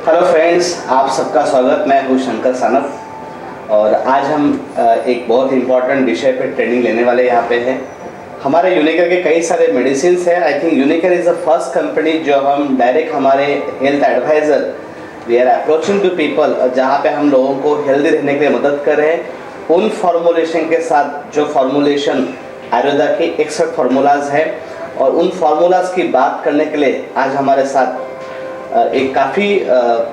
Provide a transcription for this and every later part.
Hello friends, आप सबका स्वागत। मैं हूँ शंकर सानप और आज हम एक बहुत इम्पॉर्टेंट विषय पे ट्रेनिंग लेने वाले यहाँ पे हैं। हमारे यूनिकर के कई सारे मेडिसिन हैं। I think Unicure is the first company जो हम डायरेक्ट हमारे health adviser we are approaching to people, जहाँ पे हम लोगों को हेल्दी रहने के लिए मदद कर रहे हैं उन फार्मूलेशन के साथ जो फार्मूलेशन आयुर्वेदा के 61 फार्मूलाज हैं। और उन फार्मूलाज की बात करने के लिए आज हमारे साथ एक काफ़ी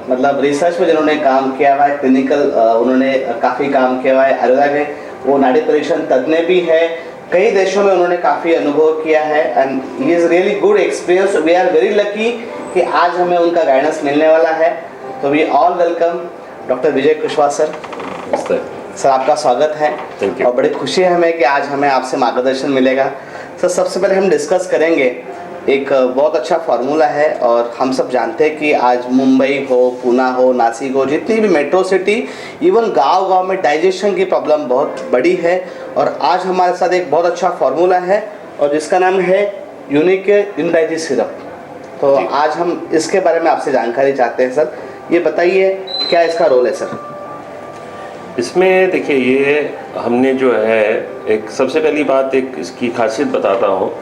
मतलब रिसर्च में जिन्होंने काम किया हुआ है, क्लिनिकल उन्होंने काफ़ी काम किया हुआ है आयुर्वेदा के, वो नाड़ी परीक्षण तज्ञ भी है। कई देशों में उन्होंने काफ़ी अनुभव किया है and he is really good experience. We are very lucky कि आज हमें उनका गाइडेंस मिलने वाला है। तो we all welcome doctor Vijay Kushwaha sir. Sir आपका स्वागत है और बड़ी खुशी है हमें कि आज हमें आपसे मार्गदर्शन मिलेगा। सर सबसे पहले हम डिस्कस करेंगे, एक बहुत अच्छा फार्मूला है और हम सब जानते हैं कि आज मुंबई हो, पुणे हो, नासिक हो, जितनी भी मेट्रो सिटी, इवन गांव-गांव में डाइजेशन की प्रॉब्लम बहुत बड़ी है। और आज हमारे साथ एक बहुत अच्छा फार्मूला है और जिसका नाम है यूनिकेयर इम्यूनिटी सिरप। तो आज हम इसके बारे में आपसे जानकारी चाहते हैं सर। ये बताइए क्या इसका रोल है सर? इसमें देखिए, ये हमने जो है एक सबसे पहली बात एक इसकी खासियत बताता हूँ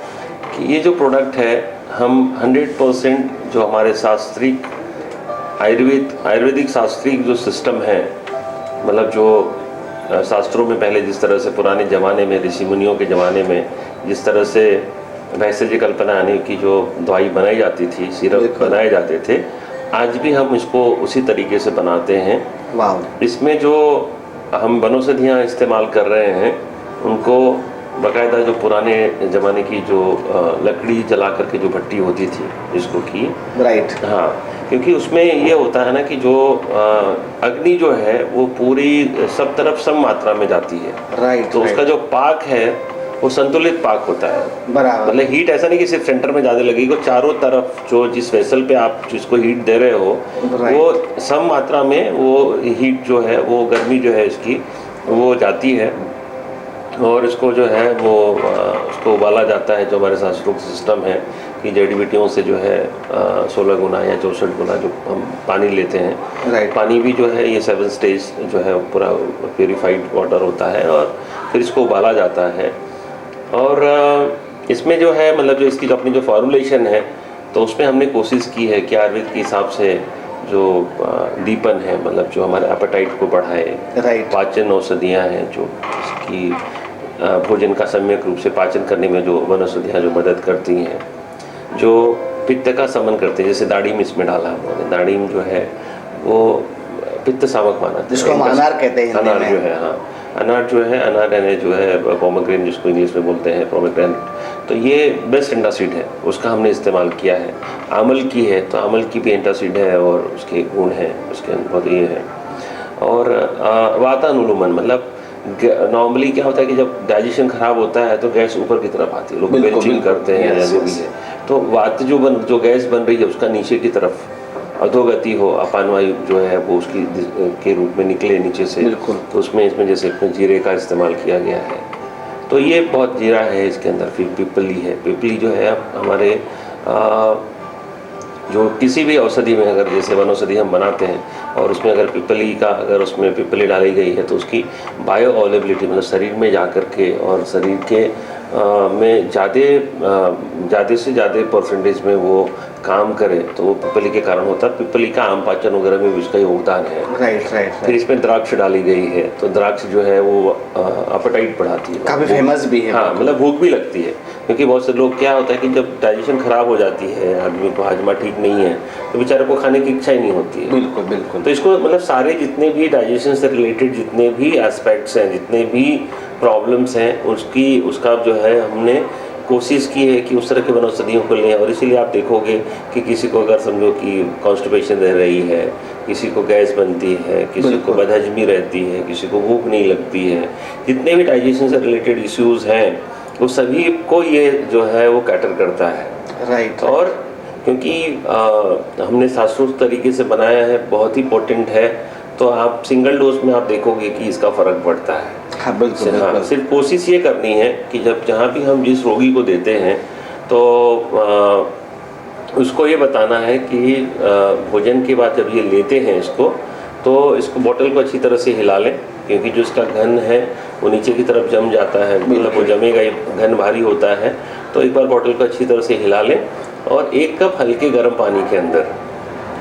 कि ये जो प्रोडक्ट है हम 100% जो हमारे शास्त्रिक आयुर्वेदिक शास्त्रिक जो सिस्टम है, मतलब जो शास्त्रों में पहले जिस तरह से पुराने ज़माने में ऋषि मुनियों के ज़माने में जिस तरह से भैंसे की कल्पना आने की जो दवाई बनाई जाती थी, सिरप बनाए जाते थे, आज भी हम इसको उसी तरीके से बनाते हैं। वाह। इसमें जो हम वनौषधियाँ इस्तेमाल कर रहे हैं उनको बाकायदा जो पुराने ज़माने की जो लकड़ी जला करके जो भट्टी होती थी जिसको की, राइट, हाँ, क्योंकि उसमें ये होता है ना कि जो अग्नि जो है वो पूरी सब तरफ सम मात्रा में जाती है। राइट, तो उसका जो पाक है वो संतुलित पाक होता है। बराबर। मतलब हीट ऐसा नहीं कि सिर्फ सेंटर में ज़्यादा लगेगी, वो चारों तरफ जो जिस वेसल पे आप जिसको हीट दे रहे हो वो सम मात्रा में वो हीट जो है, वो गर्मी जो है इसकी वो जाती है और इसको जो है वो उसको उबाला जाता है। जो हमारे शास्त्रों का सिस्टम है कि जड़ी बूटियों से जो है 16 गुना या 64 गुना जो हम पानी लेते हैं, पानी भी जो है ये 7 स्टेज जो है पूरा प्योरीफाइड वाटर होता है और फिर इसको उबाला जाता है। और इसमें जो है मतलब जो इसकी जो अपनी जो फॉर्मुलेशन है, तो उसमें हमने कोशिश की है कि आयुर्वेद के हिसाब से जो दीपन है, मतलब जो हमारे एपेटाइट को बढ़ाए, पाचन औषधियाँ हैं जो इसकी भोजन का सम्यक रूप से पाचन करने में जो वनौषधियाँ जो मदद करती हैं, जो पित्त का समन करते हैं, जैसे दाड़ीम इसमें डाला हमने। दाड़ीम जो है वो पित्त सामक माना, जिसको हम अनार कहते हैं। अनार जो है, हाँ, अनार जो है, अनार यानी जो है पोमेग्रेनेट जिसको इंग्लिश में बोलते हैं पोमेग्रेनेट, तो ये बेस्ट एंटासिड है, उसका हमने इस्तेमाल किया है। आमल की है तो आमल की भी एंटासिड है और उसके गुण हैं, उसके बहुत ये है। और वातानुलोमन, मतलब नॉर्मली क्या होता है कि जब डाइजेशन खराब होता है तो गैस ऊपर की तरफ आती है, लोग बेल्चिंग करते हैं या जो भी है, तो वात जो गैस बन रही है उसका नीचे की तरफ अधोगति हो, अपान वायु जो है वो उसकी के रूप में निकले नीचे से, तो उसमें इसमें जैसे जीरे का इस्तेमाल किया गया है। तो ये बहुत जीरा है इसके अंदर। फिर पिपली है। पिपली जो है हमारे जो किसी भी औषधि में अगर जैसे वनौषधि हम बनाते हैं और उसमें अगर पिपली का अगर उसमें पिपली डाली गई है तो उसकी बायो अवेलेबिलिटी, मतलब शरीर में जा कर के और शरीर के में ज़्यादा से ज़्यादा परसेंटेज में वो काम करे, तो वो पिपली के कारण होता है। पिपली का आम पाचन वगैरह में भी उसका योगदान है। राइट। फिर इसमें द्राक्ष डाली गई है, तो द्राक्ष जो है वो अपटाइट बढ़ाती है, काफ़ी फेमस भी है। हाँ, मतलब भूख भी लगती है, क्योंकि बहुत से लोग क्या होता है कि जब डाइजेशन खराब हो जाती है, आदमी को हाजमा ठीक नहीं है, तो बेचारे को खाने की इच्छा ही नहीं होती है। बिल्कुल। तो इसको मतलब सारे जितने भी डाइजेशन से रिलेटेड जितने भी एस्पेक्ट्स हैं, जितने भी प्रॉब्लम्स हैं, उसका जो है हमने कोशिश की है कि उस तरह के वनौषधियों को लें। और इसीलिए आप देखोगे कि किसी को अगर समझो कि कॉन्स्टिपेशन रह रही है, किसी को गैस बनती है, किसी को बदहजमी रहती है, किसी को भूख नहीं लगती है, जितने भी डाइजेशन से रिलेटेड इश्यूज़ हैं वो सभी को ये जो है वो कैटर करता है। राइट। और क्योंकि हमने शास्त्रोक्त तरीके से बनाया है, बहुत ही पोटेंट है, तो आप सिंगल डोज में आप देखोगे कि इसका फ़र्क पड़ता है। हाँ, बिल्कुल। हाँ, सिर्फ कोशिश ये करनी है कि जहाँ भी हम जिस रोगी को देते हैं तो उसको ये बताना है कि भोजन के बाद जब ये लेते हैं इसको, तो इसको बोतल को अच्छी तरह से हिला लें, क्योंकि जो इसका घन है वो नीचे की तरफ जम जाता है, मतलब वो जमेगा ही, घन भारी होता है। तो एक बार बोतल को अच्छी तरह से हिला लें और 1 कप हल्के गर्म पानी के अंदर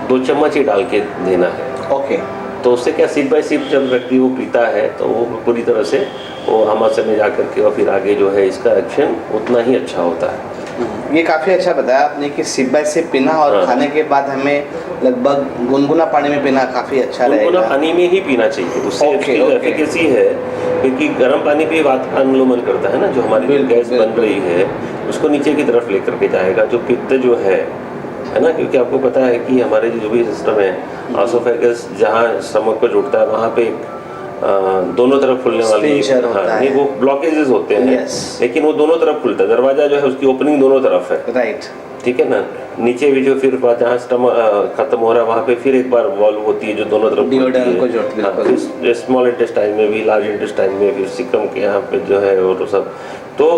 2 चम्मच ही डाल के देना है। ओके। तो उससे क्या, सिप बाय सिप जब व्यक्ति वो पीता है तो वो पूरी तरह से वो आमाशय में जा करके और फिर आगे जो है इसका एक्शन उतना ही अच्छा होता है। ये काफ़ी अच्छा बताया आपने कि सिप बाय सिप पीना और हाँ। खाने के बाद हमें लगभग गुनगुना पानी में पीना काफ़ी अच्छा रहेगा। गुनगुना पानी में ही पीना चाहिए, उससे ओके, उसकी ओके। एफिकेसी है, क्योंकि गर्म पानी भी वात का अनुलोमन करता है ना, जो हमारी बिल्कुल, गैस बन बिल्कुल। रही है उसको नीचे की तरफ लेकर के जाएगा, जो पित्त जो है ना, क्योंकि आपको पता है कि हमारे जो भी सिस्टम है, ऑसोफेगस जहाँ स्टमक को जुड़ता है वहाँ पे दोनों तरफ खुलने वाली, Sphincter होता हाँ, है। नहीं वो ब्लॉकेजेस होते हैं, Yes। लेकिन वो दोनों तरफ खुलता है, दरवाजा जो है उसकी ओपनिंग दोनों तरफ है, राइट। ठीक है ना। नीचे भी जो फिर जहाँ स्टमक खत्म हो रहा है वहाँ पे फिर एक बार वॉल्व होती है जो दोनों तरफ Duodenum को जोड़ती है, बिल्कुल। फिर स्मॉल इंटेस्टाइन में भी, लार्ज इंटेस्टाइन में भी, सिकम के यहाँ पे जो है और सब। तो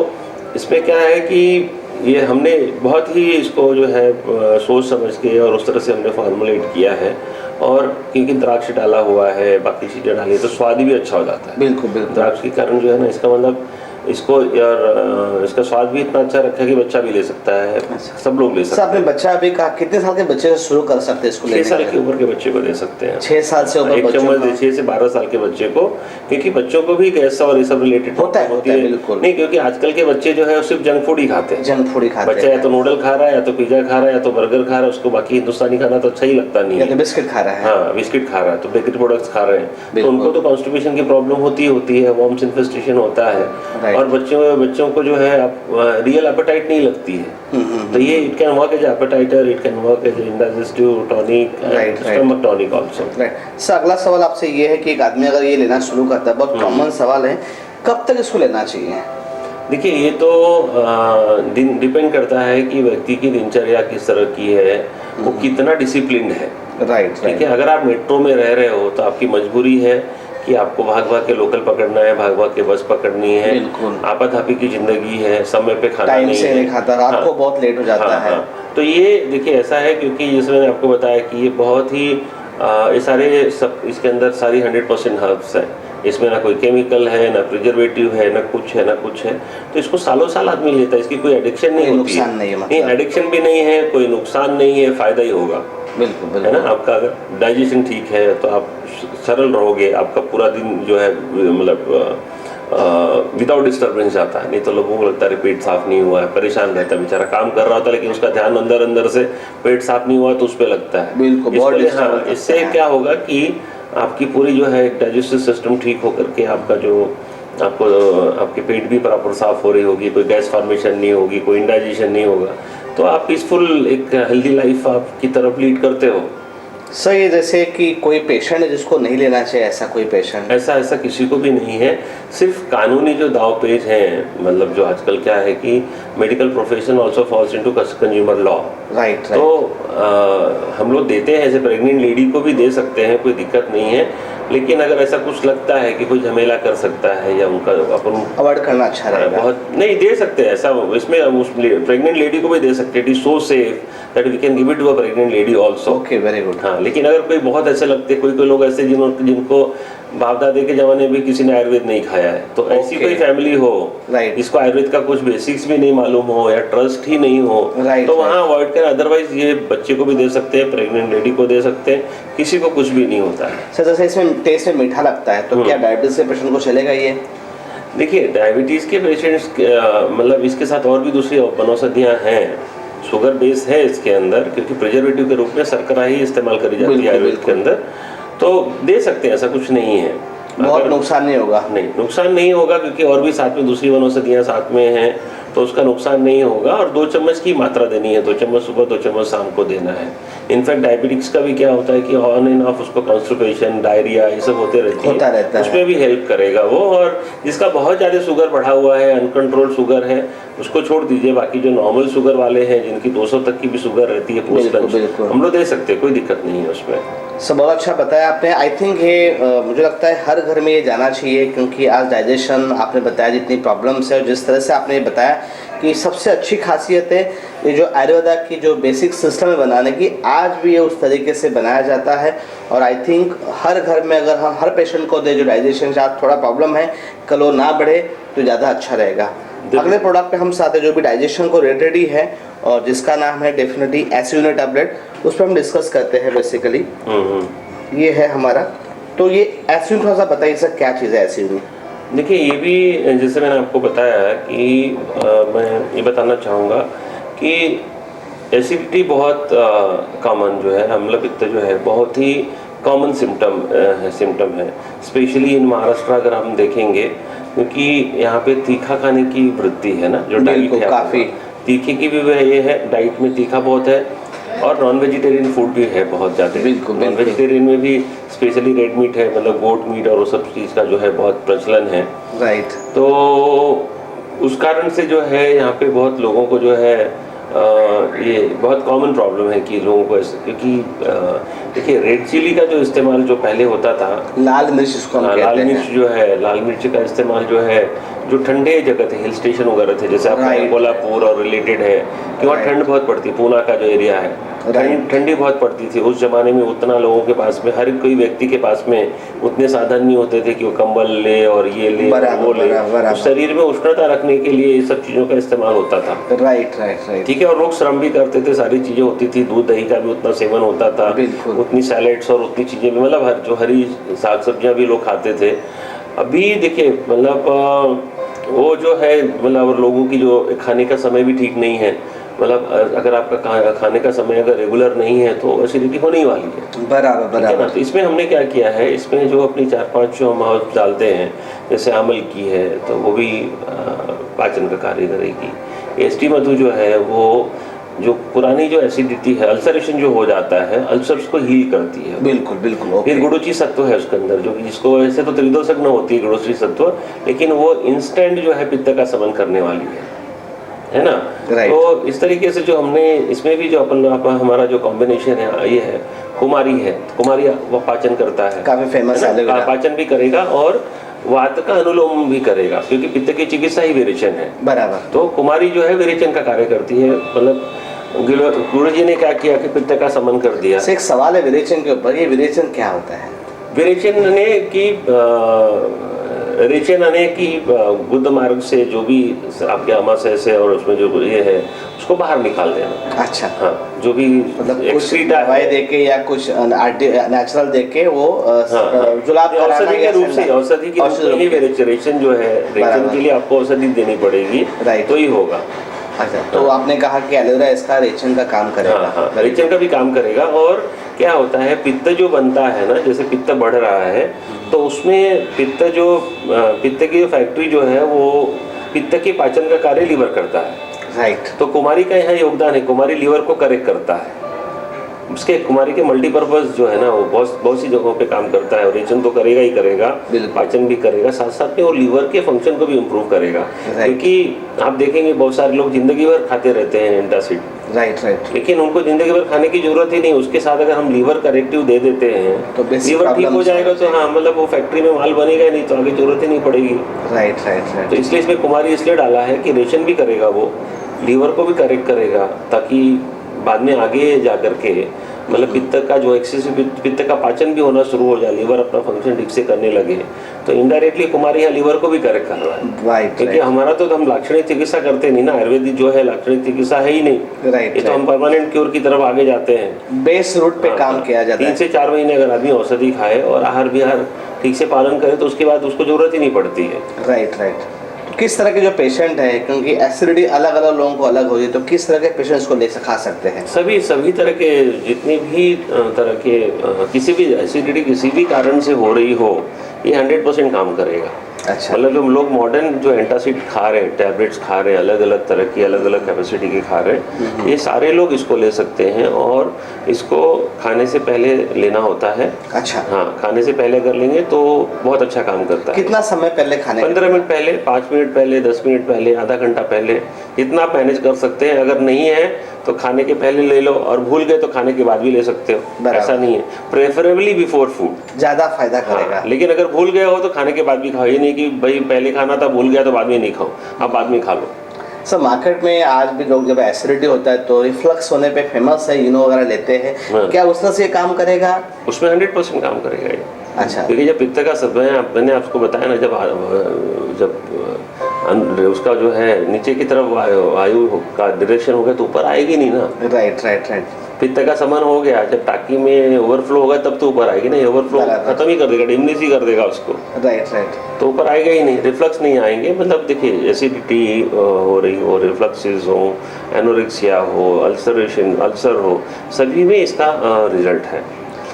इसमें क्या है कि ये हमने बहुत ही इसको जो है सोच समझ के और उस तरह से हमने फॉर्मुलेट किया है, और क्योंकि द्राक्ष डाला हुआ है, बाकी चीज़ें डाली है, तो स्वाद भी अच्छा हो जाता है। बिल्कुल बिल्कुल। द्राक्ष के कारण जो है ना, इसका मतलब इसको यार इसका स्वाद भी इतना अच्छा रखा है कि बच्चा भी ले सकता है, सब लोग ले सर सकते आपने हैं। बच्चा अभी कहा, कितने साल के बच्चे से शुरू कर सकते हैं इसको 6 लेने साल के की उम्र के बच्चे को दे सकते हैं। 6 साल से ऊपर एक बच्चों चम्मच का 6 से 12 साल के बच्चे को, क्योंकि बच्चों को भी गैस और ये सब रिलेटेड होता है, बिल्कुल। नहीं, क्योंकि आजकल के बच्चे जो है सिर्फ जंक फूड ही खाते हैं। जंक फूड ही खाते बच्चा हैं, या तो नूडल खा रहा है, या तो पिज्जा खा रहा है, या तो बर्गर खा रहा है, उसको बाकी हिंदुस्तानी खाना तो अच्छा ही लगता नहीं या तो है। बिस्किट खा रहा है। हाँ, बिस्किट खा रहा है, तो बेकरी प्रोडक्ट्स खा रहे हैं, तो बिल्कुल। उनको तो कॉन्स्टिपेशन की प्रॉब्लम होती है, वॉर्म्स इन्फेस्टेशन होता है, Right। और बच्चों को जो है रियल एपेटाइट नहीं लगती है। तो ये it can work as appetiser, it can work as indigestive tonic, Right, right। Stomach tonic also. Right. Sir अगला सवाल आपसे ये है कि एक आदमी अगर ये लेना शुरू करता है, बहुत कॉमन सवाल है, कब तक इसको लेना चाहिए? देखिए, ये तो डिपेंड करता है कि व्यक्ति की दिनचर्या किस तरह की है, वो कितना डिसिप्लिन है। राइट ठीक है, अगर आप मेट्रो में रह रहे हो तो आपकी मजबूरी है कि आपको भाग भाग के लोकल पकड़ना है, भाग भाग के बस पकड़नी है, बिल्कुल। आपाधापी की जिंदगी है, समय पे खाना टाइम नहीं से है, नहीं खाता, रात को बहुत लेट हो जाता है। तो ये देखिए ऐसा है, क्योंकि जैसे मैंने आपको बताया कि ये बहुत ही ये सारे सब इसके अंदर सारी 100% हर्ब्स है, इसमें ना कोई केमिकल है, ना प्रिजर्वेटिव है, ना कुछ है, ना कुछ है। तो इसको सालों साल आदमी लेता है, इसकी कोई एडिक्शन नहीं होती नुकसान नहीं है, मतलब। नहीं, एडिक्शन भी नहीं है, कोई नुकसान नहीं है, फायदा ही होगा। बिल्कुल है ना, बिल्कुल। आपका अगर डाइजेशन ठीक है तो आप सरल रहोगे, आपका पूरा दिन जो है मतलब विदाउट डिस्टर्बेंस जाता है। नहीं तो लोगों को लगता है पेट साफ नहीं हुआ है, परेशान रहता है बेचारा, काम कर रहा होता है लेकिन उसका ध्यान अंदर अंदर से पेट साफ नहीं हुआ तो उस पर लगता है। बिल्कुल, बहुत disturb करता इससे है। क्या होगा कि आपकी पूरी जो है डाइजेस्टिव सिस्टम ठीक होकर के आपका जो आपके पेट भी प्रॉपर साफ हो रही होगी, कोई गैस फॉर्मेशन नहीं होगी, कोई इंडाइजेशन नहीं होगा, तो आप पीसफुल एक हेल्दी लाइफ आपकी तरफ लीड करते हो। सर ये जैसे कि कोई पेशेंट है जिसको नहीं लेना चाहिए, ऐसा कोई पेशेंट? ऐसा किसी को भी नहीं है, सिर्फ कानूनी जो दाव पेच हैं, मतलब जो आजकल क्या है कि medical profession also falls into consumer law. Right. तो हम लोग देते हैं, ऐसे प्रेग्नेंट लेडी को भी दे सकते हैं, कोई दिक्कत नहीं है, लेकिन अगर ऐसा कुछ लगता है कि कोई झमेला कर सकता है या उनका अपन अवॉइड करना अच्छा रहेगा। बहुत नहीं दे सकते हैं ऐसा, इसमें उस प्रेग्नेंट लेडी को भी दे सकते हैं, it is so safe that we can give it to a pregnant lady also. Okay, very good. हाँ, लेकिन अगर कोई बहुत ऐसे लगते, कोई लोग ऐसे जिनको बाप दादे के जमाने में किसी ने आयुर्वेद नहीं खाया है, तो ऐसी Okay। कोई फैमिली हो Right। जिसको आयुर्वेद का कुछ बेसिक्स भी नहीं मालूम हो या ट्रस्ट ही नहीं हो, Right, तो right। वहाँ अवॉइड करें। अदरवाइज ये बच्चे को भी दे सकते हैं, प्रेग्नेंट लेडी को दे सकते हैं, किसी को कुछ भी नहीं होता है। सर जैसे इसमें टेस्ट में मीठा लगता है, तो क्या डायबिटीज के पेशेंट को चलेगा ये? देखिए, डायबिटीज़ के पेशेंट्स मतलब इसके साथ और भी दूसरी वनौषधियाँ हैं, शुगर बेस है इसके अंदर, क्योंकि प्रिजर्वेटिव के रूप में शर्करा ही इस्तेमाल करी जाती है बिल्कुल, आयुर्वेद के बिल्कुल। अंदर, तो दे सकते हैं, ऐसा कुछ नहीं है। बहुत नुकसान नहीं होगा? नहीं, नुकसान नहीं होगा, क्योंकि और भी साथ में दूसरी वनौषधियाँ साथ में हैं, तो उसका नुकसान नहीं होगा। और 2 चम्मच की मात्रा देनी है, 2 चम्मच सुबह, 2 चम्मच शाम को देना है। इनफैक्ट डायबिटिक्स का भी क्या होता है कि ऑन एंड ऑफ उसको कॉन्स्टिपेशन, डायरिया ये सब होते रहती है, होता रहता है। उसमें भी हेल्प करेगा वो। और जिसका बहुत ज़्यादा शुगर बढ़ा हुआ है, अनकंट्रोल्ड शुगर है, उसको छोड़ दीजिए। बाकी जो नॉर्मल शुगर वाले हैं, जिनकी 200 तक की भी शुगर रहती है पोस्ट बिल्कुल, लंच, बिल्कुल। हम लोग दे सकते हैं, कोई दिक्कत नहीं है उसमें। सब बहुत अच्छा बताया आपने। आई थिंक ये मुझे लगता है हर घर में ये जाना चाहिए, क्योंकि आज डाइजेशन आपने बताया जितनी प्रॉब्लम्स है और जिस तरह से आपने बताया कि सबसे अच्छी खासियत है ये जो आयुर्वेदा की जो बेसिक सिस्टम है बनाने की, आज भी ये उस तरीके से बनाया जाता है। और आई थिंक हर घर में अगर हम हर पेशेंट को दे जो डाइजेशन से आप थोड़ा प्रॉब्लम है, कल वो ना बढ़े तो ज़्यादा अच्छा रहेगा। अगले प्रोडक्ट पे हम साथ है जो भी डाइजेशन को रिलेटेड ही है और जिसका नाम है डेफिनेटली एसयूनी टैबलेट, उस पर हम डिस्कस करते हैं बेसिकली। ये है हमारा, तो ये एसयूनी थोड़ा सा बताइए सर, क्या चीज़ है एसयूनी? देखिए, ये भी जैसे मैंने आपको बताया है कि मैं ये बताना चाहूँगा कि एसिडिटी बहुत कॉमन जो है, अम्ल पित्त जो है बहुत ही कॉमन सिम्टम है, स्पेशली इन महाराष्ट्र अगर हम देखेंगे, क्योंकि यहाँ पे तीखा खाने की वृत्ति है ना, जो डाइट है काफ़ी तीखे की भी वह ये है, डाइट में तीखा बहुत है और नॉन वेजिटेरियन फूड भी है बहुत ज़्यादा। नॉन वेजिटेरियन में भी स्पेशली रेड मीट है, मतलब गोट मीट और वो सब चीज़ का जो है बहुत प्रचलन है। राइट। तो उस कारण से जो है यहाँ पे बहुत लोगों को जो है ये बहुत कॉमन प्रॉब्लम है कि लोगों को क्योंकि देखिए रेड चिली का जो इस्तेमाल जो पहले होता था, लाल मिर्च इसको हम कहते हैं, लाल मिर्च जो है, लाल मिर्च का इस्तेमाल जो है जो ठंडे जगह थे, हिल स्टेशन वगैरह थे, जैसे आपका कोल्हापुर और रिलेटेड है कि वहाँ ठंड बहुत पड़ती, पूना का जो एरिया है ठंडी बहुत पड़ती थी उस जमाने में। उतना लोगों के पास में, हर कोई व्यक्ति के पास में उतने साधन नहीं होते थे कि वो कंबल ले और ये ले वो ले। तो शरीर में उष्णता रखने के लिए ये सब चीज़ों का इस्तेमाल होता था। राइट। ठीक है, और लोग श्रम भी करते थे, सारी चीज़ें होती थी, दूध दही का भी उतना सेवन होता था, उतनी सैलेड्स और उतनी चीज़ें भी, मतलब जो हरी साग सब्जियाँ भी लोग खाते थे। अभी देखिए मतलब वो जो है, मतलब लोगों की जो खाने का समय भी ठीक नहीं है, मतलब अगर आपका खाने का समय अगर रेगुलर नहीं है तो एसिडिटी होने ही वाली है। बराबर। तो इसमें हमने क्या किया है, इसमें जो अपनी 4-5 जो हम हर्ब्स डालते हैं, जैसे आमल की है तो वो भी पाचन का कार्य करेगी। एस्टी मधु जो है वो जो पुरानी जो एसिडिटी है, अल्सरेशन जो हो जाता है, अल्सर्स को हील करती है। बिल्कुल। फिर गुड़ुची सत्व है उसके अंदर, जो कि जिसको ऐसे तो त्रिदोषक न होती है गुड़ुची सत्व, लेकिन वो इंस्टेंट जो है पित्त का समन करने वाली है ना। तो इस तरीके से जो हमने इसमें भी जो हमारा जो कॉम्बिनेशन है ये है कुमारी वो पाचन करता है, काफी फेमस है, पाचन भी करेगा और वात का अनुलोम भी करेगा, क्योंकि पित्त की चिकित्सा ही विरेचन है। बराबर। तो कुमारी जो है विरेचन का कार्य करती है, मतलब गुरु जी ने क्या किया कि पित्त का समन कर दिया। एक सवाल है विरेचन के ऊपर, ये विरेचन क्या होता है? विरेचन ने की गुद मार्ग से जो भी आपके आमाशय से और उसमें जो ये है उसको बाहर निकाल देना। अच्छा। हाँ, जो भी मतलब कुछ दवाई देके या कुछ नेचुरल देके वो जुलाब औषधि के रूप से, औषधि के रूप में रेचन जो है, रेचन के लिए आपको औषधि देनी पड़ेगी, तो ही होगा। अच्छा, तो आपने कहा कि एलोवेरा इसका रेचन का काम करेगा। हाँ, रेचन का भी काम करेगा। और क्या होता है, पित्त जो बनता है ना, जैसे पित्त बढ़ रहा है तो उसमें पित्त की फैक्ट्री जो है वो पित्त के पाचन का कार्य लीवर करता है। राइट। तो कुमारी का यहाँ योगदान है, कुमारी लीवर को करेक्ट करता है। उसके कुमारी के मल्टीपर्पज जो है ना वो बहुत सी जगहों पे काम करता है। रेचन तो करेगा ही करेगा, पाचन भी करेगा, साथ साथ में और लीवर के फंक्शन को भी इम्प्रूव करेगा। क्योंकि आप देखेंगे बहुत सारे लोग जिंदगी भर खाते रहते हैं एंटासिड, राइट, लेकिन उनको जिंदगी भर खाने की जरूरत ही नहीं। उसके साथ अगर हम लीवर करेक्टिव दे देते हैं तो लीवर ठीक हो जाएगा, तो हाँ मतलब वो फैक्ट्री में माल बनेगा नहीं, तो आगे जरूरत ही नहीं पड़ेगी। राइट। तो इसलिए इसमें कुमारी इसलिए डाला है कि रेचन भी करेगा, वो लीवर को भी करेक्ट करेगा, ताकि बाद में आगे जा करके मतलब पित्त का जो एक्सेसिव पित्त का पाचन भी होना शुरू हो जाए, लीवर अपना फंक्शन ठीक से करने लगे, तो इनडायरेक्टली कुमारी यहाँ लीवर को भी करेक्ट कर रहा है। राइट। क्योंकि हमारा तो हम लाक्षणिक चिकित्सा करते नहीं ना, आयुर्वेदिक जो है लाक्षणिक चिकित्सा है ही नहीं। राइट। ये तो हम परमानेंट क्योर की तरफ आगे जाते हैं, बेस रूट पे काम किया जाता है। 3 से 4 महीने अगर आदमी औषधि खाए और आहार विहार ठीक से पालन करे तो उसके बाद उसको जरूरत ही नहीं पड़ती है। राइट। किस तरह के जो पेशेंट है, क्योंकि एसिडिटी अलग अलग लोगों को अलग होती है, तो किस तरह के पेशेंट्स को ले खा सकते हैं? सभी तरह के, जितने भी तरह के किसी भी एसिडिटी किसी भी कारण से हो रही हो, ये 100% काम करेगा। अच्छा। मतलब जो लोग मॉडर्न जो एंटासिड खा रहे हैं, टैबलेट्स खा रहे हैं, अलग अलग तरह की अलग अलग कैपेसिटी के खा रहे हैं, ये सारे लोग इसको ले सकते हैं और इसको खाने से पहले लेना होता है। अच्छा। हाँ, खाने से पहले कर लेंगे तो बहुत अच्छा काम करता है। कितना समय पहले खाने? 15 मिनट पहले, 5 मिनट पहले, 10 मिनट पहले, आधा घंटा पहले, जितना आप मैनेज कर सकते हैं। अगर नहीं है तो खाने के पहले ले लो, और भूल गए तो खाने के बाद भी ले सकते हो, ऐसा नहीं है। प्रेफरेबली बिफोर फूड ज़्यादा फायदा करेगा। हाँ, लेकिन अगर भूल गए हो तो खाने के बाद भी खाओ, ये नहीं कि भाई पहले खाना था भूल गया तो बाद में नहीं खाओ, आप बाद में खा लो। सर मार्केट में आज भी लोग जब एसिडिटी होता है तो रिफ्लक्स होने पे फेमस है इनो वगैरह लेते हैं, क्या उस तरह से ये काम करेगा? उसमें 100% काम करेगा ये। अच्छा, क्योंकि जब पित्त का समय मैंने आपको बताया ना, जब उसका जो है नीचे की तरफ वायु का डायरेक्शन हो गया तो ऊपर आएगी नहीं ना। Right right right. पित्त का समन हो गया, जब टाकी में ओवरफ्लो होगा तब तो ऊपर आएगी ना, ओवरफ्लो खत्म ही कर देगा, डिमनिश ही कर देगा उसको। Right right. तो ऊपर आएगा ही नहीं, रिफ्लक्स नहीं आएंगे। मतलब देखिए एसिडिटी हो रही हो, रिफ्लक्सेस हो, एनोरेक्सिया हो, अल्सर हो, सभी में इसका रिजल्ट है।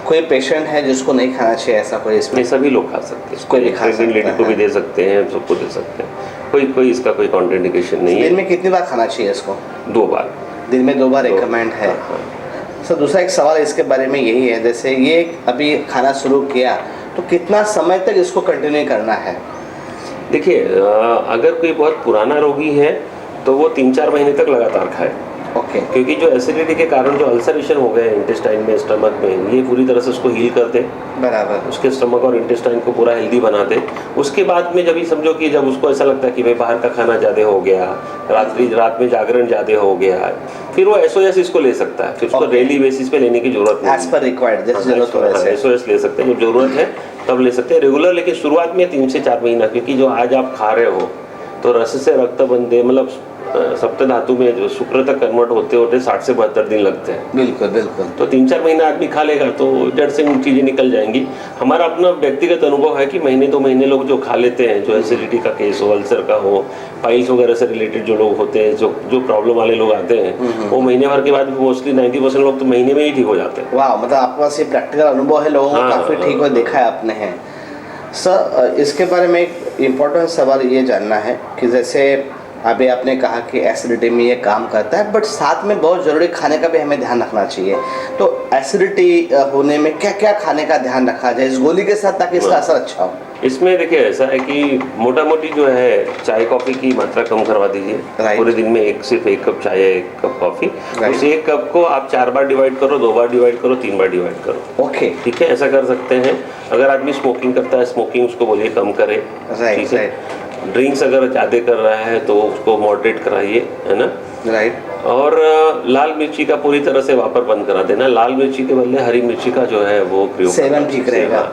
कोई पेशेंट है जिसको नहीं खाना चाहिए ऐसा कोई इसमें? सभी लोग खा सकते हैं, कोई भी खा सकता है, लेडी को भी दे सकते हैं, सबको दे सकते हैं, कोई इसका कोई कॉन्ट्राइंडिकेशन नहीं है। दिन में कितनी बार खाना चाहिए इसको? 2 बार। दिन में 2 बार रिकमेंड है। हाँ। सर दूसरा एक सवाल इसके बारे में यही है, जैसे ये अभी खाना शुरू किया तो कितना समय तक इसको कंटिन्यू करना है? देखिए अगर कोई बहुत पुराना रोगी है तो वो 3-4 महीने तक लगातार खाए। ओके। क्योंकि जो एसिडिटी के कारण जो अल्सरेशन हो गए इंटेस्टाइन में, स्टमक में, ये पूरी तरह से उसको हील कर दे, बराबर, उसके स्टमक और इंटेस्टाइन को पूरा हेल्दी बना दे। उसके बाद में जब समझो कि जब उसको ऐसा लगता है कि भाई बाहर का खाना ज़्यादा हो गया, रात में जागरण ज़्यादा हो गया, फिर वो SOS इसको ले सकता है। फिर उसको डेली बेसिस पे लेने की जरूरत नहीं, एज पर रिक्वायर्ड जैसे जरूरत हो वैसे SOS ले सकते हैं, जब जरूरत है तब ले सकते हैं रेगुलर। लेकिन शुरुआत में 3 से 4 महीना, क्योंकि जो आज आप खा रहे हो तो रस से रक्त बनते, मतलब सप्त धातु में जो शुक्र तक कन्वर्ट होते होते 60 से 72 दिन लगते हैं। बिल्कुल बिल्कुल। तो 3-4 महीना आदमी खा लेगा तो जड़ से चीज़ें निकल जाएंगी। हमारा अपना व्यक्तिगत अनुभव है कि महीने 2 महीने लोग जो खा लेते हैं, जो एसिडिटी का केस हो, अल्सर का हो, पाइल्स वगैरह से रिलेटेड जो लोग होते हैं, जो प्रॉब्लम वाले लोग आते हैं, वो महीने भर के बाद मोस्टली 90% लोग तो महीने में ही ठीक हो जाते हैं। वाह, मतलब आपके पास ये प्रैक्टिकल अनुभव है, लोगों को काफ़ी ठीक हो देखा है आपने है। सर इसके बारे में एक इम्पोर्टेंट सवाल ये जानना है कि जैसे अभी आपने कहा कि एसिडिटी में ये काम करता है, बट साथ में बहुत ज़रूरी खाने का भी हमें ध्यान रखना चाहिए। तो एसिडिटी होने में क्या क्या खाने का ध्यान रखा जाए इस गोली के साथ ताकि इसका असर अच्छा हो? इसमें देखिए ऐसा है कि मोटा मोटी जो है चाय कॉफ़ी की मात्रा कम करवा दीजिए। पूरे दिन में सिर्फ 1 कप चाय या 1 कप कॉफ़ी, उस 1 कप को आप 4 बार डिवाइड करो, 2 बार डिवाइड करो, 3 बार डिवाइड करो। ओके, ठीक है, ऐसा कर सकते हैं। अगर आदमी स्मोकिंग करता है, स्मोकिंग उसको बोलिए कम करे। Right right. ड्रिंक्स अगर ज़्यादा कर रहा है तो उसको मॉडरेट कराइए, है ना। राइट। और लाल मिर्ची का पूरी तरह से वापर बंद करा देना। लाल मिर्ची के बदले हरी मिर्ची का जो है वो प्रयोग सेवन ठीक रहेगा।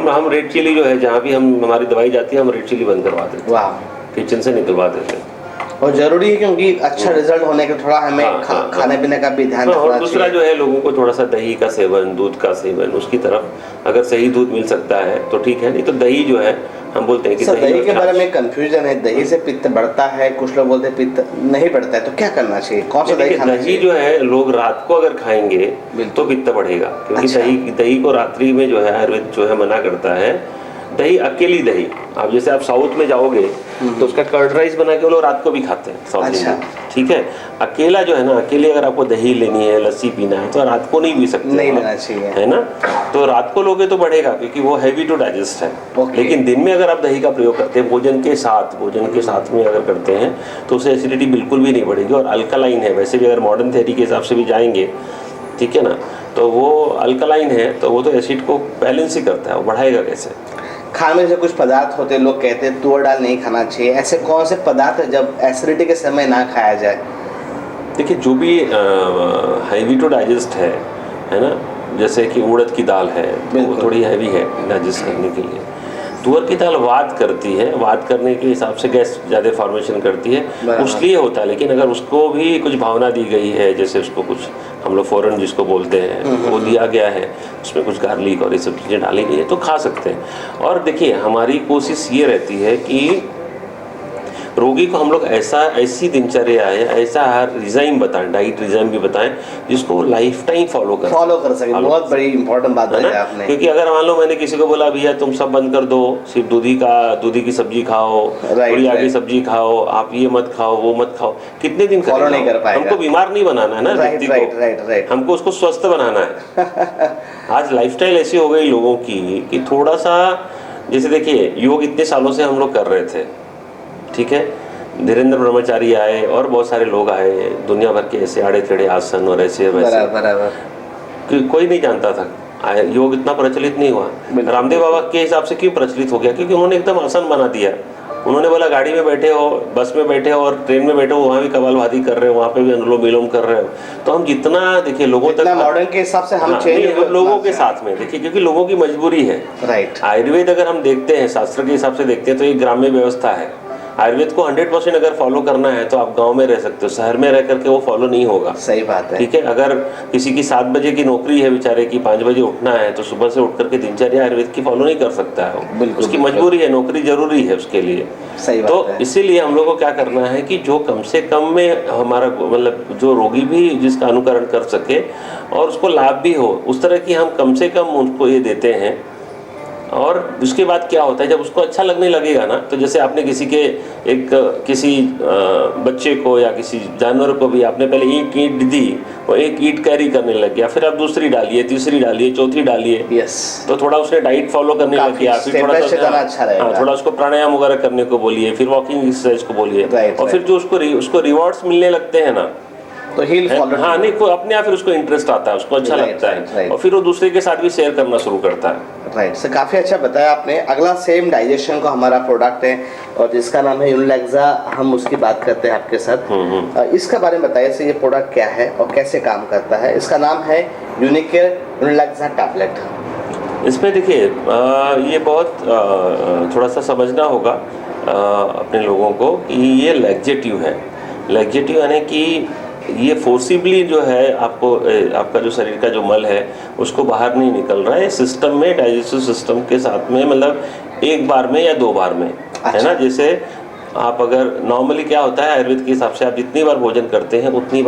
हम रेड चिली जो है, जहाँ भी हमारी दवाई जाती है, हम रेड चिली बंद करवा देते हैं। वाह, किचन से निकलवा देते हैं। और जरूरी है क्योंकि अच्छा रिजल्ट होने के थोड़ा हमें खाने पीने का भी ध्यान रखना चाहिए। और दूसरा जो है लोगों को थोड़ा सा दही का सेवन, दूध का सेवन, उसकी तरफ अगर सही दूध मिल सकता है तो ठीक है, नहीं तो दही जो है हम बोलते हैं कि दही के बारे में कंफ्यूजन है, दही से पित्त बढ़ता है, कुछ लोग बोलते हैं पित्त नहीं बढ़ता है, तो क्या करना चाहिए, कौन सा दही खाना चाहिए? दही जो है लोग रात को अगर खाएंगे तो पित्त बढ़ेगा, क्योंकि दही को रात्रि में जो है आयुर्वेद जो है मना करता है। दही, अकेली दही, आप जैसे आप साउथ में जाओगे तो उसका कर्ड राइस बना के वो लोग रात को भी खाते हैं साउथ में। ठीक है, अकेला जो है ना, अकेले अगर आपको दही लेनी है, लस्सी पीना है तो रात को नहीं पी सकते, नहीं लेना चाहिए, है ना। तो रात को लोगे तो बढ़ेगा क्योंकि वो हैवी टू डाइजेस्ट है। लेकिन दिन में अगर आप दही का प्रयोग करते हैं भोजन के साथ में अगर करते हैं तो उससे एसिडिटी बिल्कुल भी नहीं बढ़ेगी। और अल्कलाइन है, वैसे भी अगर मॉडर्न थेरेपी के हिसाब से भी जाएंगे, ठीक है ना, तो वो अल्कलाइन है तो वो तो एसिड को बैलेंस ही करता है, वो बढ़ाएगा कैसे। खाने में से कुछ पदार्थ होते हैं, लोग कहते हैं तुअर दाल नहीं खाना चाहिए, ऐसे कौन से पदार्थ है जब एसिडिटी के समय ना खाया जाए? देखिए जो भी हैवी टू डाइजेस्ट है ना, जैसे कि उड़द की दाल है तो वो थोड़ी हैवी है डाइजेस्ट करने के लिए। तुअर की दाल वात करती है, वात करने के हिसाब से गैस ज़्यादा फॉर्मेशन करती है, उसलिए होता है। लेकिन अगर उसको भी कुछ भावना दी गई है, जैसे उसको कुछ हम लोग फ़ौरन जिसको बोलते हैं वो दिया गया है, उसमें कुछ गार्लिक और ये सब चीज़ें डाली गई है तो खा सकते हैं। और देखिए हमारी कोशिश ये रहती है कि रोगी को हम लोग ऐसी दिनचर्या है, ऐसा रिजाइम बताएं, डाइट रिजाइम भी बताएं जिसको वो लाइफ टाइम फॉलो कर सके। बहुत बड़ी इंपॉर्टेंट बात है आपने, क्योंकि अगर मान लो मैंने किसी को बोला भैया तुम सब बंद कर दो, सिर्फ दूधी की सब्जी खाओ, पूरिया की सब्जी खाओ, आप ये मत खाओ वो मत खाओ, कितने दिन फॉलो नहीं कर पाएगा। हमको बीमार नहीं बनाना है ना व्यक्ति को, हमको उसको स्वस्थ बनाना है। आज लाइफस्टाइल ऐसी हो गई लोगों की कि थोड़ा सा, जैसे देखिए योग इतने सालों से हम लोग कर रहे थे, ठीक है, धीरेन्द्र ब्रह्मचारी आए और बहुत सारे लोग आए, दुनिया भर के ऐसे आड़े टेढ़े आसन और ऐसे वैसे, बराबर कोई नहीं जानता था। योग इतना प्रचलित नहीं हुआ। रामदेव बाबा के हिसाब से क्यों प्रचलित हो गया? क्योंकि उन्होंने एकदम आसान बना दिया। उन्होंने बोला गाड़ी में बैठे हो, बस में बैठे हो और ट्रेन में बैठे हो, वहाँ भी कपालभाति कर रहे हो, वहाँ पे भी अनुलोम विलोम कर रहे हो। तो हम जितना देखिए लोगों तक मॉडर्न के हिसाब से हम चेंज हम लोगों के साथ में देखिए, क्योंकि लोगों की मजबूरी है। राइट। आयुर्वेद अगर हम देखते हैं, शास्त्र के हिसाब से देखते हैं, तो एक ग्राम्य व्यवस्था है। आयुर्वेद को 100% अगर फॉलो करना है तो आप गांव में रह सकते हो, शहर में रह करके वो फॉलो नहीं होगा। सही बात है। ठीक है, अगर किसी की 7 बजे की नौकरी है बेचारे की, 5 बजे उठना है, तो सुबह से उठ करके दिनचर्या आयुर्वेद की फॉलो नहीं कर सकता है वो। उसकी मजबूरी है, नौकरी जरूरी है उसके लिए। सही बात तो है। इसीलिए हम लोग को क्या करना है कि जो कम से कम में हमारा मतलब जो रोगी भी जिसका अनुकरण कर सके और उसको लाभ भी हो, उस तरह की हम कम से कम उनको ये देते हैं। और उसके बाद क्या होता है, जब उसको अच्छा लगने लगेगा ना, तो जैसे आपने किसी बच्चे को या किसी जानवर को भी आपने पहले एक ईंट दी, वो एक ईंट कैरी करने लग गया, फिर आप दूसरी डालिए, तीसरी डालिए, चौथी डालिए। यस। तो थोड़ा उसने डाइट फॉलो करने लग गया, फिर थोड़ा अच्छा रहेगा। थोड़ा उसको प्राणायाम वगैरह करने को बोलिए, फिर वॉकिंग एक्सरसाइज को बोलिए, और फिर जो उसको रिवॉर्ड्स मिलने लगते हैं ना, तो हील फॉलो। हाँ, नहीं को अपने आप फिर उसको इंटरेस्ट आता है, उसको अच्छा लगता है, और फिर वो दूसरे के साथ भी शेयर करना शुरू करता है। राइट सर, काफ़ी अच्छा बताया आपने। अगला सेम डाइजेशन का हमारा प्रोडक्ट है और जिसका नाम है यूनिलेक्सा, हम उसकी बात करते हैं आपके साथ। इसका बारे में बताइए सर, ये प्रोडक्ट क्या है और कैसे काम करता है? इसका नाम है यूनिकेयर यूनिलेक्सा टैबलेट। इसमें देखिए ये बहुत थोड़ा सा समझना होगा अपने लोगों को कि ये लैक्जेटिव है। लैक्जेटिव यानी कि ये फोर्सिबली जो है आपका जो शरीर का जो मल है उसको बाहर नहीं निकल रहा है, सिस्टम में, डाइजेस्टिव सिस्टम के साथ में, मतलब एक बार में या 2 बार में। अच्छा। है ना, जैसे आप अगर नॉर्मली क्या होता है आयुर्वेद के हिसाब से, आप जितनी बार भोजन करते हैं उतनी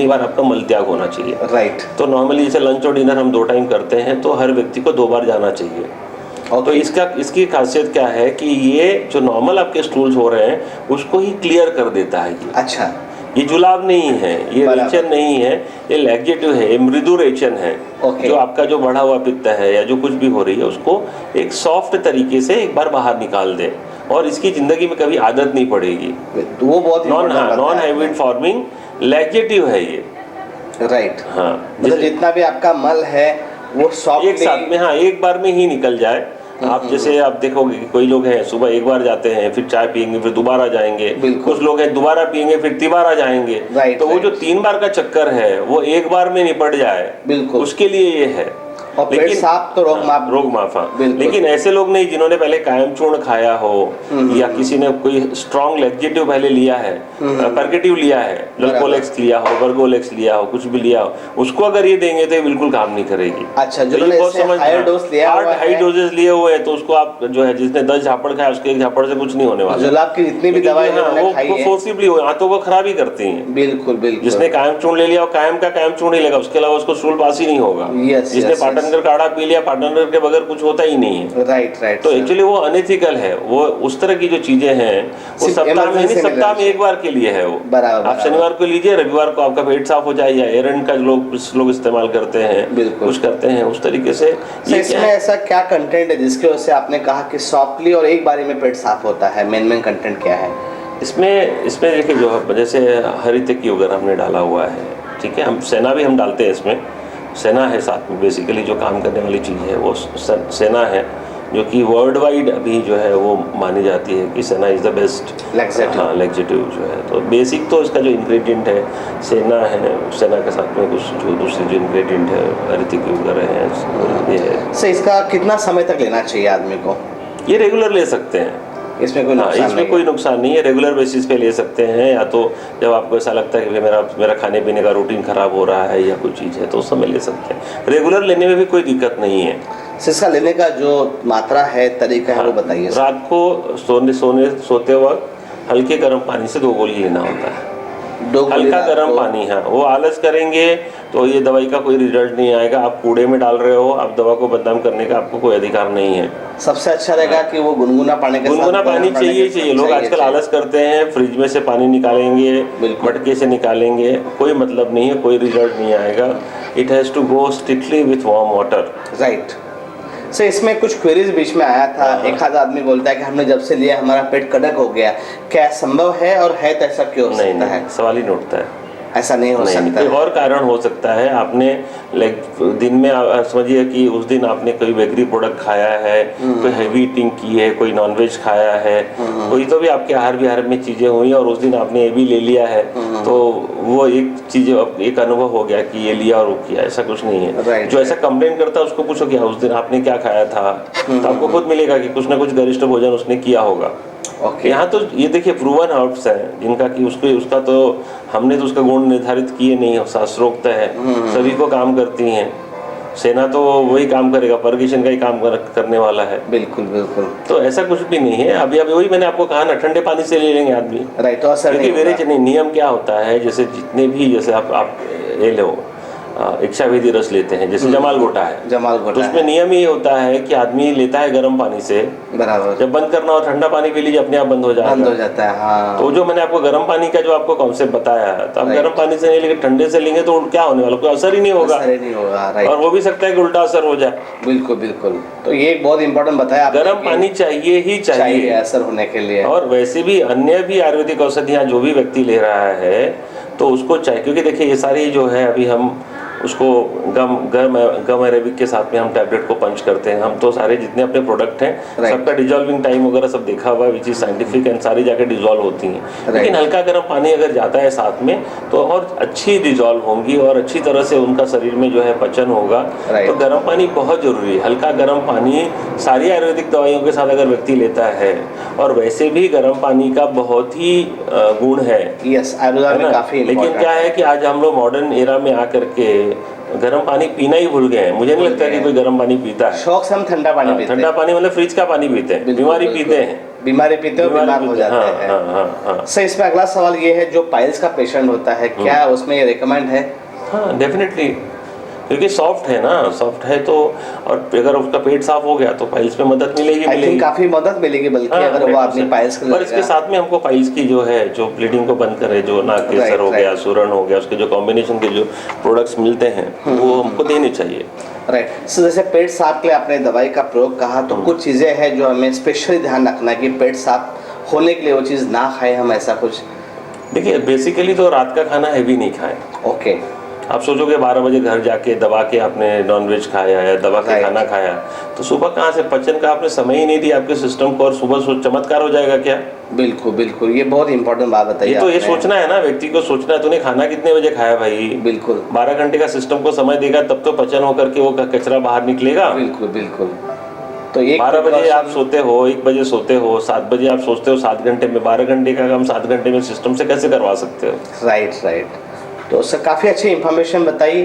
बार आपका मल त्याग होना चाहिए। राइट। तो नॉर्मली जैसे लंच और डिनर हम 2 टाइम करते हैं, तो हर व्यक्ति को 2 बार जाना चाहिए। Okay. तो इसकी खासियत क्या है कि ये जो नॉर्मल आपके स्टूल्स हो रहे हैं उसको ही क्लियर कर देता है ये। अच्छा। ये जुलाब नहीं है, ये रेचन नहीं है, ये लैक्जेटिव है, ये मृदु रेचन है। Okay. जो आपका जो बढ़ा हुआ पित्त है या जो कुछ भी हो रही है उसको एक सॉफ्ट तरीके से एक बार बाहर निकाल दे, और इसकी जिंदगी में कभी आदत नहीं पड़ेगी। वो बहुत नॉन हैबिट फॉर्मिंग लैक्जेटिव है ये। राइट। हाँ, मतलब जितना भी आपका मल है वो सॉफ्ट एक साथ में, हाँ, एक बार में ही निकल जाए। आप जैसे आप देखोगे कि कोई लोग हैं सुबह एक बार जाते हैं, फिर चाय पियेंगे, फिर दोबारा जाएंगे। कुछ लोग हैं दोबारा पियेंगे, फिर तिबारा जाएंगे। तो वो जो 3 बार का चक्कर है वो एक बार में निपट जाए, बिल्कुल, उसके लिए ये है। और लेकिन साफ तो रोग माफा। लेकिन ऐसे लोग नहीं जिन्होंने पहले कायम चूर्ण खाया हो या किसी ने कोई स्ट्रॉन्ग लैक्जेटिव पहले लिया है, परगेटिव लिया है, लल्कोलेक्स लिया हो, वर्गोलेक्स लिया हो, कुछ भी लिया हो, उसको अगर ये देंगे तो ये बिल्कुल काम नहीं करेगी। अच्छा, हाई डोजेस लिए हुए हैं तो उसको आप जो है, जिसने 10 झापड़ खाया उसके 1 झापड़ से कुछ नहीं होने वाला। जुलाब की जितनी भी दवाई वो फोर्सिबली हाथों को खराब ही करती हैं। बिल्कुल बिल्कुल। जिसने कायम चूर्ण ले लिया वो कायम का कायम चूर्ण ही लेगा, उसके अलावा उसको स्टूल पास ही नहीं होगा। जिसने पाटनगर काढ़ा पी लिया, पाटनगर के बगैर कुछ होता ही नहीं है। राइट। तो एक्चुअली वो अनएथिकल है। वो उस तरह की जो चीजें हैं वो सप्ताह में 1 बार के लिए है। वो आप शनिवार को लीजिए, रविवार को आपका पेट साफ हो जाए, या एरंड का लोग इस्तेमाल करते हैं, कुछ करते हैं उस तरीके से। इसमें ऐसा क्या कंटेंट है जिसकी वजह से आपने कहा कि सॉफ्टली और एक बारी में पेट साफ होता है? मेन कंटेंट क्या है इसमें देखिए, जो जैसे हरितकी वगैरह हमने डाला हुआ है, ठीक है, हम सेना भी हम डालते हैं इसमें। सेना है साथ में, बेसिकली जो काम करने वाली चीज़ है वो सेना है, जो कि वर्ल्ड वाइड अभी जो है वो मानी जाती है कि सेना इज़ द बेस्ट लैक्जेटिव जो है। तो बेसिक तो इसका जो इंग्रेडिएंट है सेना है, सेना के साथ में कुछ जो दूसरे जो इंग्रेडिएंट है हरितकी वगैरह है, ये है। सर, इसका कितना समय तक लेना चाहिए आदमी को? ये रेगुलर ले सकते हैं, इसमें कोई नुकसान नहीं है। रेगुलर बेसिस पे ले सकते हैं, या तो जब आपको ऐसा लगता है कि मेरा खाने पीने का रूटीन खराब हो रहा है या कोई चीज़ है तो उस समय ले सकते हैं। रेगुलर लेने में भी कोई दिक्कत नहीं है। इसका लेने का जो मात्रा है, तरीका है, वो बताइए। रात को सोते वक्त हल्के गर्म पानी से 2 गोली लेना होता है। हल्का गर्म पानी। हाँ, वो आलस करेंगे तो ये दवाई का कोई रिजल्ट नहीं आएगा। आप कूड़े में डाल रहे हो, आप दवा को बदनाम करने का आपको कोई अधिकार नहीं है। सबसे अच्छा रहेगा कि वो गुनगुना पानी चाहिए। लोग आजकल आलस करते हैं, फ्रिज में से पानी निकालेंगे, मटके से निकालेंगे, कोई मतलब नहीं है, कोई रिजल्ट नहीं आएगा। It has to go strictly with warm water. Right. Sir, इसमें कुछ क्वेरीज बीच में आया था। एक आध आदमी बोलता है कि हमने जब से लिया हमारा पेट कड़क हो गया, क्या संभव है और है तो ऐसा क्यों हो सकता है? सवाल ही नहीं उठता है। ऐसा नहीं हो सकता कोई और कारण हो सकता है। आपने लाइक दिन में समझिए कि उस दिन आपने कोई बेकरी प्रोडक्ट खाया है, कोई हैवी ईटिंग की है, कोई नॉनवेज खाया है, कोई तो भी आपके आहार विहार में चीज़ें हुई और उस दिन आपने ये भी ले लिया है, तो वो एक चीज़ एक अनुभव हो गया कि ये लिया और वो किया। ऐसा कुछ नहीं है। जो ऐसा कंप्लेन करता है उसको पूछो क्या उस दिन आपने क्या खाया था, तो आपको खुद मिलेगा कि कुछ ना कुछ गरिष्ठ भोजन उसने किया होगा। यहाँ तो ये देखिए प्रूवन हर्ब्स हैं जिनका कि उसका तो हमने तो उसका गुण निर्धारित किए नहीं, शास्त्रोक्त है, सभी को काम करती हैं। सेना तो वही काम करेगा, परगिशन का ही काम करने वाला है। बिल्कुल बिल्कुल। तो ऐसा कुछ भी नहीं है। अभी वही मैंने आपको कहा ना, ठंडे पानी से ले लेंगे आदमी, राइट। तो असर क्योंकि मेरे नियम क्या होता है, जैसे जितने भी जैसे आप ले लो इच्छाभेदी रस लेते हैं, जैसे जमाल घोटा है, तो उसमें नियम ये होता है कि आदमी लेता है गर्म पानी से, बराबर, जब बंद करना हो ठंडा पानी पी लीजिए, अपने आप बंद हो जाता है। हाँ। तो जो मैंने आपको गर्म पानी का जो आपको कॉन्सेप्ट बताया, तो आप गर्म पानी से नहीं लेकिन ठंडे से लेंगे तो क्या होने वाला, कोई असर ही नहीं होगा, और वो भी सकता है कि उल्टा असर हो जाए। बिल्कुल बिल्कुल। तो ये बहुत इंपॉर्टेंट बताया, गर्म पानी चाहिए ही चाहिए असर होने के लिए। और वैसे भी अन्य भी आयुर्वेदिक औषधियाँ जो भी व्यक्ति ले रहा है तो उसको चाहिए, क्योंकि देखिए ये सारी जो है अभी हम उसको गम अरेबिक के साथ में हम टैबलेट को पंच करते हैं। हम तो सारे जितने अपने प्रोडक्ट हैं सबका डिजॉल्विंग टाइम वगैरह सब देखा हुआ है, विच इज साइंटिफिक, एंड सारी जाके डिजॉल्व होती हैं। लेकिन हल्का गर्म पानी अगर जाता है साथ में तो और अच्छी डिजॉल्व होंगी और अच्छी तरह से उनका शरीर में जो है पचन होगा। तो गर्म पानी बहुत जरूरी है। हल्का गर्म पानी सारी आयुर्वेदिक दवाइयों के साथ अगर व्यक्ति लेता है, और वैसे भी गर्म पानी का बहुत ही गुण है, काफी। लेकिन क्या है कि आज हम लोग मॉडर्न एरा में आकर के गर्म पानी पीना ही भूल गए हैं। मुझे नहीं लगता कि कोई गर्म पानी पीता है। शौक से हम ठंडा पानी पीते हैं। ठंडा पानी मतलब फ्रिज का पानी पीते हैं, बीमारी पीते हैं, बीमार हो जाते हैं। सर इसमें अगला सवाल ये है, जो पाइल्स का पेशेंट होता है, क्या उसमें ये रिकमेंड है? हाँ डेफिनेटली, क्योंकि सॉफ्ट है ना, सॉफ्ट है तो, और अगर उसका पेट साफ हो गया तो पाइल्स में मदद मिलेगी। काफी मदद मिलेगी, बल्कि अगर वो अपनी पाइल्स को, पर इसके साथ में हमको पाइल्स की जो है, जो ब्लीडिंग को बंद करे, जो नाक केसर हो गया, सूरण हो गया, उसके जो कॉम्बिनेशन के जो प्रोडक्ट्स मिलते हैं वो हमको देने चाहिए। राइट। सो जैसे पेट साफ के लिए आपने दवाई का प्रयोग कहा, तो कुछ चीजें हैं जो हमें स्पेशली ध्यान रखना है कि पेट साफ होने के लिए वो चीज ना खाए हम, ऐसा कुछ? देखिए बेसिकली तो रात का खाना हैवी नहीं खाएं। ओके। आप सोचोगे 12 बजे घर जाके दबा के आपने नॉनवेज खाया या दबा के खाना खाया, तो सुबह कहाँ से, पचन का आपने समय ही नहीं दिया आपके सिस्टम को, और सुबह चमत्कार हो जाएगा क्या? बिल्कुल बिल्कुल, ये बहुत इंपॉर्टेंट बात बताइए। ये तो ये सोचना है ना, व्यक्ति को सोचना है, तूने खाना कितने बजे खाया भाई। बिल्कुल। 12 घंटे का सिस्टम को समय देगा तब तो पचन होकर के वो कचरा बाहर निकलेगा। बिल्कुल बिल्कुल। तो 12 बजे आप सोते हो, 1 बजे सोते हो, 7 बजे आप सोचते हो, 7 घंटे में 12 घंटे का काम 7 घंटे में सिस्टम से कैसे करवा सकते हो? राइट। तो सर काफ़ी अच्छी इन्फॉर्मेशन बताई।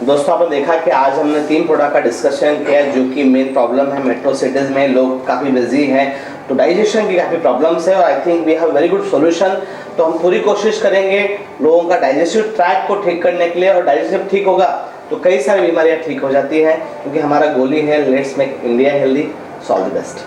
दोस्तों आपने देखा कि आज हमने 3 प्रोडक्ट का डिस्कशन किया, जो कि मेन प्रॉब्लम है मेट्रो सिटीज़ में, लोग काफ़ी बिजी हैं, तो डाइजेशन की काफ़ी प्रॉब्लम्स है, और I think we have very good solution. तो हम पूरी कोशिश करेंगे लोगों का डाइजेस्टिव ट्रैक को ठीक करने के लिए, और डाइजेस्टिव ठीक होगा तो कई सारी बीमारियाँ ठीक हो जाती हैं, क्योंकि हमारा गोल ही है let's make India healthy. All the best.